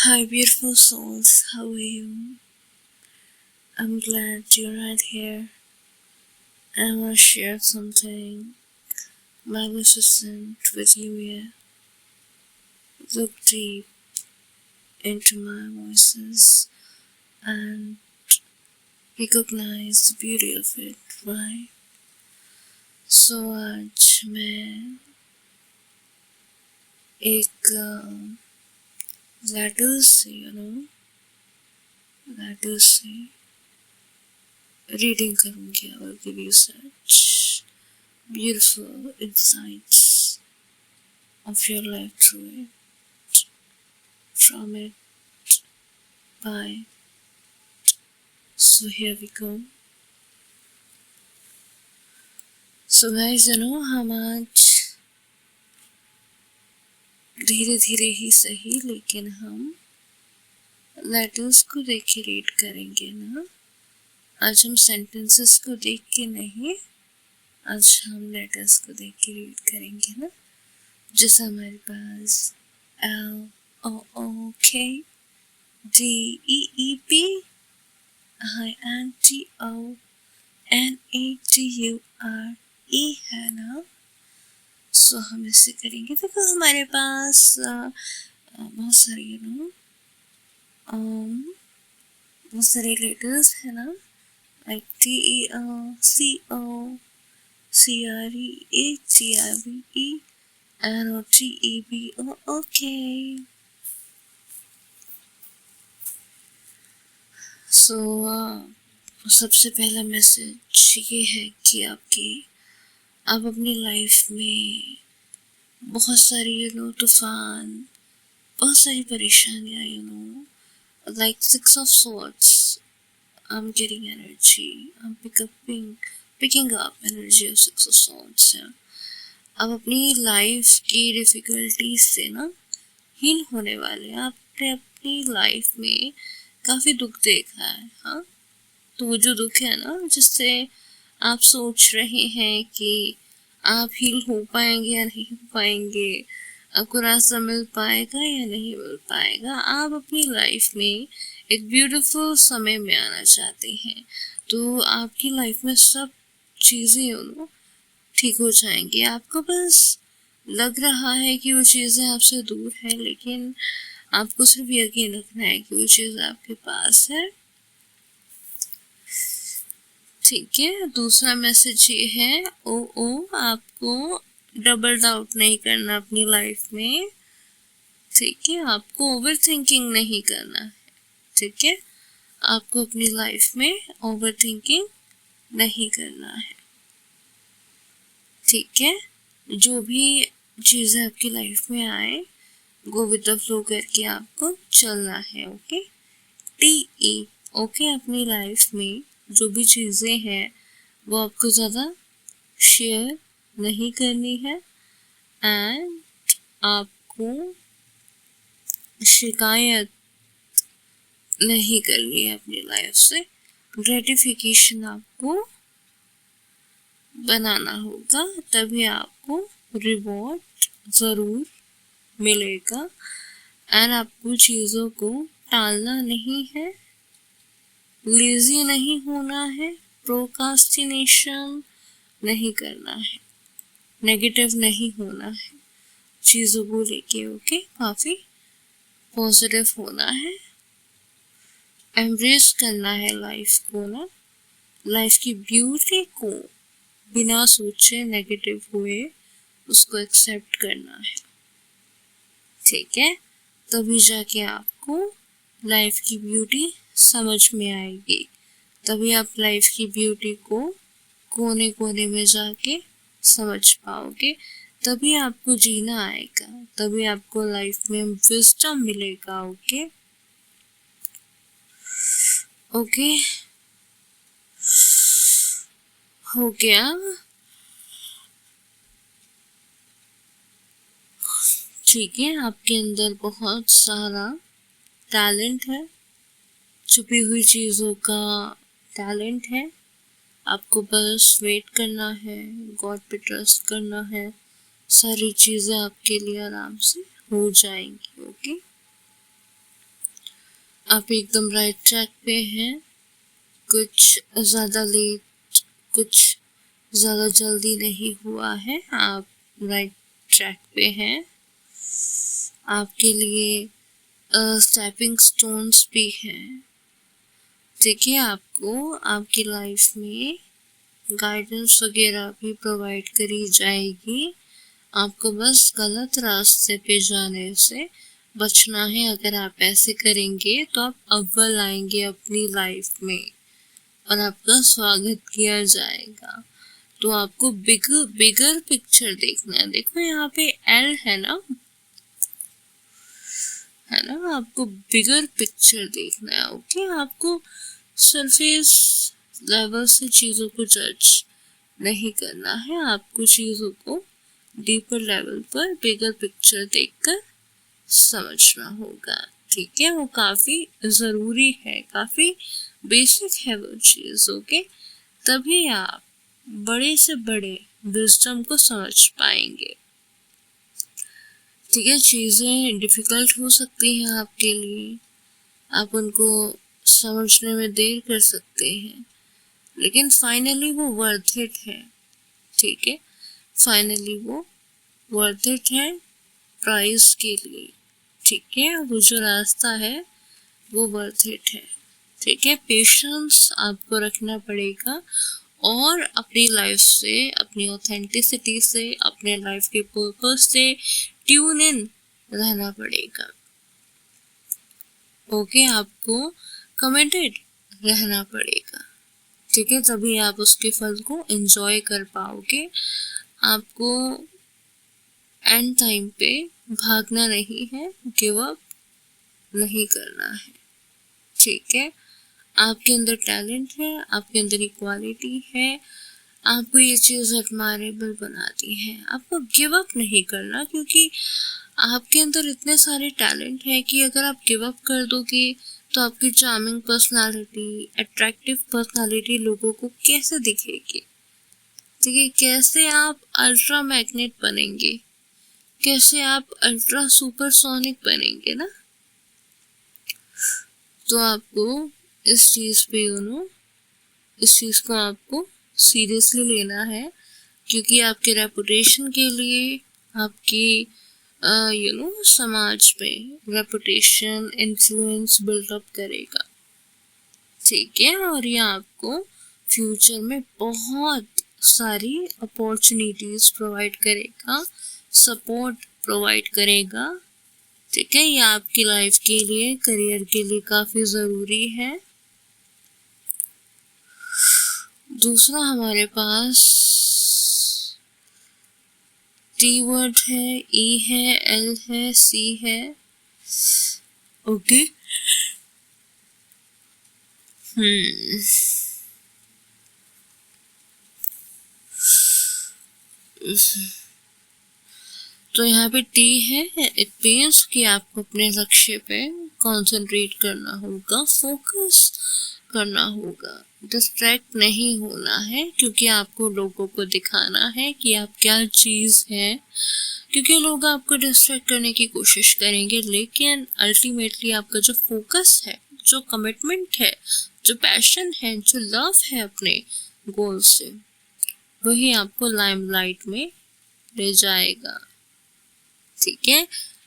Hi, beautiful souls. How are you? I'm glad you're right here. I want to share something magnificent with you here. Look deep into my voices and recognize the beauty of it, right? So आज मैं एक letters से letters से reading करूँगी. I will give you such beautiful insights of your life through it, from it, by. So here we go. So guys, हम आज धीरे धीरे ही सही लेकिन हम लेटर्स को देख के रीड करेंगे ना. आज हम सेंटेंसेस को देख के नहीं, आज हम लेटर्स को देख के रीड करेंगे ना. जैसे हमारे पास LOOK DEEP INTONATURE है ना. सो हम इसे करेंगे. देखो हमारे पास बहुत सारे बहुत सारे लेटर्स है ना, like TEL CO CRE TRBE NOTEBO. Okay, so सबसे पहला मैसेज ये है कि आप अपनी लाइफ में बहुत सारी तूफान, बहुत सारी परेशानियाँ like 6 of swords. I'm getting energy. I'm picking up energy of 6 of swords. आप अपनी लाइफ की डिफिकल्टी से ना हील होने वाले हैं. आपने अपनी लाइफ में काफ़ी दुख देखा है. हाँ, तो वो जो दुख है ना, जिससे आप सोच रहे हैं कि आप हील हो पाएंगे या नहीं हो पाएंगे, आपको रास्ता मिल पाएगा या नहीं मिल पाएगा. आप अपनी लाइफ में एक ब्यूटीफुल समय में आना चाहते हैं, तो आपकी लाइफ में सब चीज़ें ठीक हो जाएंगी. आपको बस लग रहा है कि वो चीज़ें आपसे दूर है, लेकिन आपको सिर्फ यकीन रखना है कि वो चीज़ आपके पास है. ठीक है. दूसरा मैसेज ये है, आपको डबल डाउट नहीं करना अपनी लाइफ में. ठीक है. आपको ओवर थिंकिंग नहीं करना है. ठीक है. आपको अपनी लाइफ में ओवर थिंकिंग नहीं करना है. ठीक है. जो भी चीज़ें आपकी लाइफ में आए, गो विद द फ्लो करके आपको चलना है. ओके. TE okay. अपनी लाइफ में जो भी चीज़ें हैं वो आपको ज़्यादा शेयर नहीं करनी है, एंड आपको शिकायत नहीं करनी है अपनी लाइफ से. ग्रेटिफिकेशन आपको बनाना होगा, तभी आपको रिवॉर्ड ज़रूर मिलेगा. एंड आपको चीज़ों को टालना नहीं है, लेजी नहीं होना है, प्रोकास्टिनेशन नहीं करना है, नेगेटिव नहीं होना है चीज़ों को लेके. ओके. काफ़ी पॉजिटिव होना है, एम्ब्रेस करना है लाइफ को ना, लाइफ की ब्यूटी को बिना सोचे नेगेटिव हुए उसको एक्सेप्ट करना है. ठीक है. तभी जाके आपको लाइफ की ब्यूटी समझ में आएगी. तभी आप लाइफ की ब्यूटी को कोने कोने में जाके समझ पाओगे. तभी आपको जीना आएगा, तभी आपको लाइफ में विज़डम मिलेगा. ओके. ओके. हो गया. ठीक है. आपके अंदर बहुत सारा टैलेंट है, छुपी हुई चीज़ों का टैलेंट है. आपको बस वेट करना है, गॉड पे ट्रस्ट करना है, सारी चीज़ें आपके लिए आराम से हो जाएंगी. ओके. आप एकदम राइट ट्रैक पे हैं। कुछ ज़्यादा लेट, कुछ ज़्यादा जल्दी नहीं हुआ है, आप राइट ट्रैक पे हैं। आपके लिए स्टेपिंग स्टोन्स भी हैं। ठीक है, आपको आपकी लाइफ में गाइडेंस वगैरह भी प्रोवाइड करी जाएगी। आपको बस गलत रास्ते पे जाने से बचना है। अगर आप ऐसे करेंगे तो आप अव्वल आएंगे अपनी लाइफ में और आपका स्वागत किया जाएगा। तो आपको बिगर बिगर पिक्चर देखना है। देखो यहाँ पे एल है ना, आपको बिगर पिक्चर देखना है। ओके, आपको सरफेस लेवल से चीजों को जज नहीं करना है। आपको चीजों को डीपर लेवल पर बिगर पिक्चर देखकर समझना होगा। ठीक है, वो काफी जरूरी है, काफी बेसिक है वो चीज। ओके, तभी आप बड़े से बड़े विजडम को समझ पाएंगे। ठीक है, चीजें डिफिकल्ट हो सकती हैं आपके लिए, आप उनको समझने में देर कर सकते हैं, लेकिन फाइनली वो वर्थ इट है। ठीक है, फाइनली वो वर्थ इट है प्राइस के लिए। ठीक है, वो जो रास्ता है वो वर्थ इट है। ठीक है, पेशेंस आपको रखना पड़ेगा और अपनी लाइफ से, अपनी ऑथेंटिसिटी से, अपने लाइफ के पर्पस से ट्यून इन रहना पड़ेगा। ओके, आपको कमिटेड रहना पड़ेगा। ठीक है, तभी आप उसके फल को एंजॉय कर पाओगे। आपको एंड टाइम पे भागना नहीं है, गिव अप नहीं करना है। ठीक है, आपके अंदर टैलेंट है, आपके अंदर इक्वालिटी है, आपको ये चीज़ एडमायरेबल बनाती है। आपको गिव अप नहीं करना, क्योंकि आपके अंदर इतने सारे टैलेंट है कि अगर आप गिव अप कर दोगे तो आपकी चार्मिंग पर्सनालिटी, अट्रैक्टिव पर्सनालिटी लोगों को कैसे दिखेगी। ठीक है, कैसे आप अल्ट्रा मैग्नेट बनेंगे, कैसे आप अल्ट्रा सुपरसोनिक बनेंगे ना। तो आपको इस चीज़ पे इस चीज़ को आपको सीरियसली लेना है, क्योंकि आपके रेपुटेशन के लिए, आपकी समाज में रेपुटेशन, इन्फ्लुएंस बिल्डअप करेगा। ठीक है, और ये आपको फ्यूचर में बहुत सारी अपॉर्चुनिटीज प्रोवाइड करेगा, सपोर्ट प्रोवाइड करेगा। ठीक है, ये आपकी लाइफ के लिए, करियर के लिए काफी जरूरी है। दूसरा हमारे पास टी वर्ड है, ई है, एल है, सी है। ओके, तो यहाँ पे टी है, इट मीन्स कि आपको अपने लक्ष्य पे कंसंट्रेट करना होगा, फोकस करना होगा, डिस्ट्रैक्ट नहीं होना है, क्योंकि आपको लोगों को दिखाना है कि आप क्या चीज़ है। क्योंकि लोग आपको डिस्ट्रैक्ट करने की कोशिश करेंगे, लेकिन अल्टीमेटली आपका जो फोकस है, जो कमिटमेंट है, जो पैशन है, जो लव है अपने गोल से, वही आपको लाइमलाइट में ले जाएगा। ठीक है,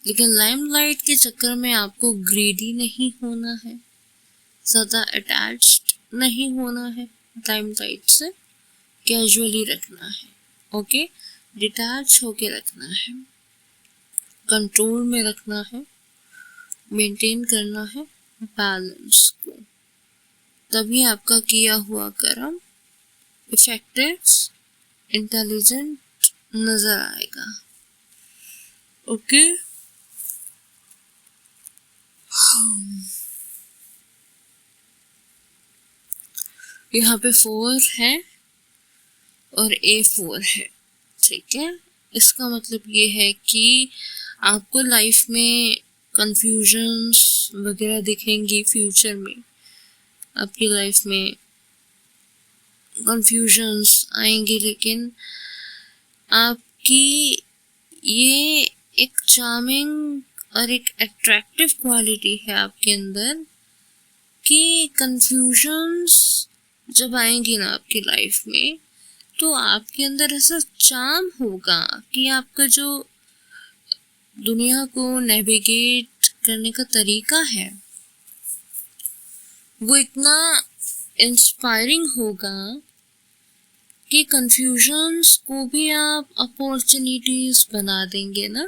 लेकिन लाइमलाइट के चक्कर में आपको ग्रीडी नहीं होना है, ज़्यादा अटैच्ड नहीं होना है लाइमलाइट से, कैजुअली रखना है। ओके, डिटैच होके रखना है, कंट्रोल में रखना है, मेंटेन करना है बैलेंस को। तभी आपका किया हुआ कर्म इफेक्टिव, इंटेलिजेंट नजर आएगा। ओके, यहाँ पे 4 है और A4 है। ठीक है, इसका मतलब ये है कि आपको लाइफ में कंफ्यूजन्स वगैरह दिखेंगी फ्यूचर में, आपकी लाइफ में कंफ्यूजन्स आएंगी, लेकिन आपकी ये एक चार्मिंग और एक अट्रैक्टिव क्वालिटी है आपके अंदर कि कंफ्यूजन्स जब आएंगी ना आपकी लाइफ में, तो आपके अंदर ऐसा चार्म होगा कि आपका जो दुनिया को नेविगेट करने का तरीका है वो इतना इंस्पायरिंग होगा कि कंफ्यूजन्स को भी आप अपॉर्चुनिटीज बना देंगे ना।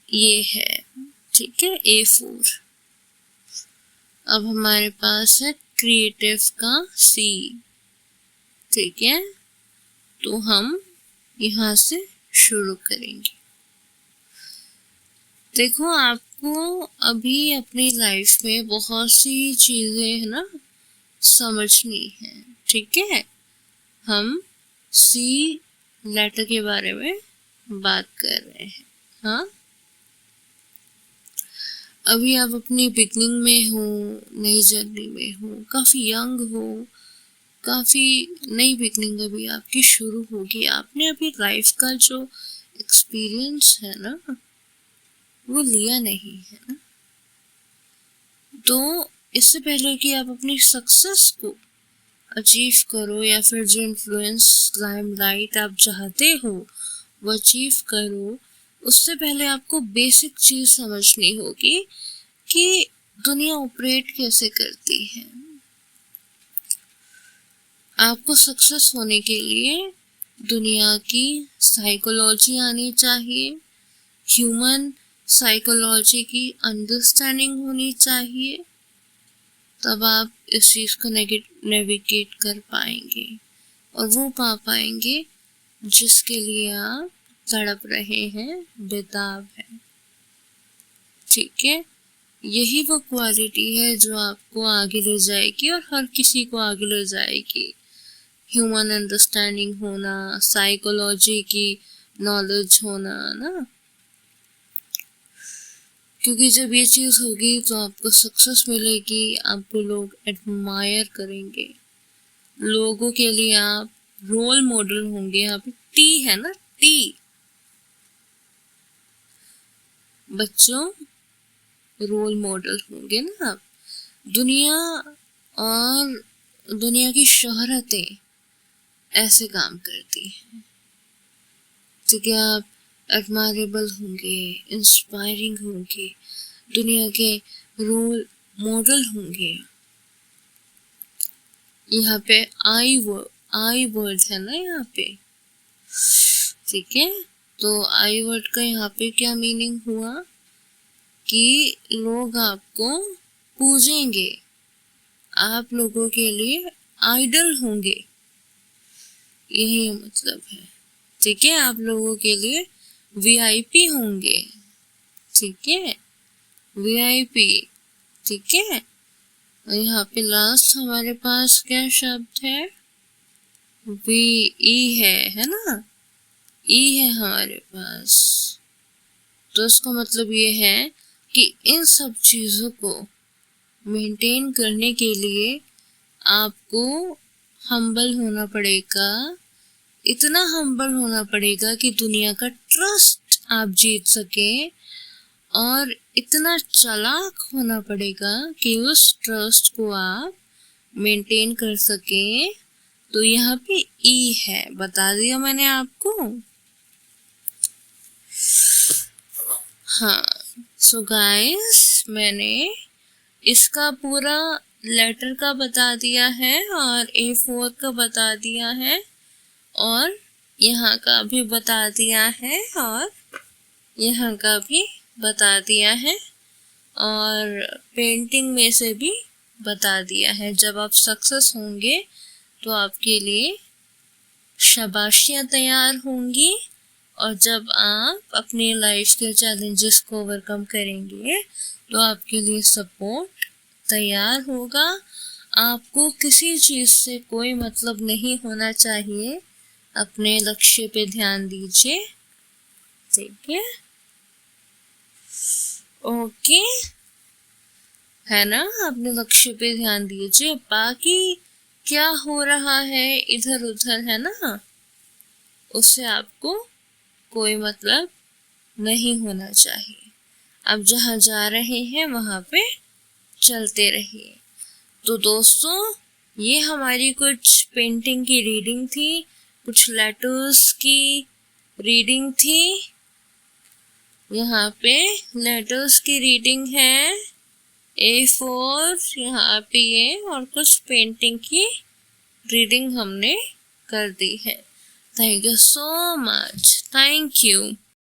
ये है, ठीक है, A4। अब हमारे पास है क्रिएटिव का C, ठीक है। तो हम यहाँ से शुरू करेंगे। देखो, आपको अभी अपनी लाइफ में बहुत सी चीजें है ना समझनी है, ठीक है। हम C लेटर के बारे में बात कर रहे हैं। हाँ, अभी आप अपनी बिगनिंग में हो, नई जर्नी में हो, काफी यंग हो, काफी नई बिगनिंग अभी आपकी शुरू होगी। आपने अभी लाइफ का जो एक्सपीरियंस है ना वो लिया नहीं है ना। तो इससे पहले कि आप अपनी सक्सेस को अचीव करो या फिर जो इन्फ्लुएंस लाइमलाइट आप चाहते हो वो अचीव करो, उससे पहले आपको बेसिक चीज समझनी होगी कि दुनिया ऑपरेट कैसे करती है। आपको सक्सेस होने के लिए दुनिया की साइकोलॉजी आनी चाहिए, ह्यूमन साइकोलॉजी की अंडरस्टैंडिंग होनी चाहिए, तब आप इस चीज को नेविगेट कर पाएंगे और वो पा पाएंगे जिसके लिए आप तड़प रहे हैं, बेताब है, ठीक है। यही वो क्वालिटी है जो आपको आगे ले जाएगी और हर किसी को आगे ले जाएगी। ह्यूमन अंडरस्टैंडिंग होना, साइकोलॉजी की नॉलेज होना ना, क्योंकि जब ये चीज होगी तो आपको सक्सेस मिलेगी, आपको लोग एडमायर करेंगे, लोगों के लिए आप रोल मॉडल होंगे। यहाँ पे टी है ना, टी, बच्चों रोल मॉडल होंगे ना आप। दुनिया और दुनिया की शोहरतें ऐसे काम करती हैं, ठीक है। आप एडमायरेबल होंगे, इंस्पायरिंग होंगे, दुनिया के रोल मॉडल होंगे। यहाँ पे आई वर्ड है ना यहाँ पे, ठीक है। तो आई वर्ड का यहाँ पे क्या मीनिंग हुआ कि लोग आपको पूजेंगे, आप लोगों के लिए आइडल होंगे, यही मतलब है, ठीक है। आप लोगों के लिए VIP होंगे, ठीक है, VIP, ठीक है। और यहाँ पे लास्ट हमारे पास क्या शब्द है, VE है ना, E है हमारे पास। तो इसका मतलब ये है कि इन सब चीजों को मेंटेन करने के लिए आपको हम्बल होना पड़ेगा, इतना हम्बल होना पड़ेगा कि दुनिया का ट्रस्ट आप जीत सके, और इतना चालाक होना पड़ेगा कि उस ट्रस्ट को आप मेंटेन कर सके। तो यहाँ पे E है, बता दिया मैंने आपको। हाँ, सो गाइस, मैंने इसका पूरा लेटर का बता दिया है और A4 का बता दिया है और यहाँ का भी बता दिया है और यहाँ का भी बता दिया है और पेंटिंग में से भी बता दिया है। जब आप सक्सेस होंगे तो आपके लिए शाबाशियाँ तैयार होंगी, और जब आप अपनी लाइफ के चैलेंजेस को ओवरकम करेंगे तो आपके लिए सपोर्ट तैयार होगा। आपको किसी चीज से कोई मतलब नहीं होना चाहिए, अपने लक्ष्य पे ध्यान दीजिए, ठीक है, ओके, है ना। अपने लक्ष्य पे ध्यान दीजिए, बाकी क्या हो रहा है इधर उधर है ना, उससे आपको कोई मतलब नहीं होना चाहिए। आप जहाँ जा रहे हैं वहां पे चलते रहिए। तो दोस्तों, ये हमारी कुछ पेंटिंग की रीडिंग थी, कुछ लेटर्स की रीडिंग थी। यहाँ पे लेटर्स की रीडिंग है A4, यहाँ पे ये, और कुछ पेंटिंग की रीडिंग हमने कर दी है। Thank you so much. Thank you.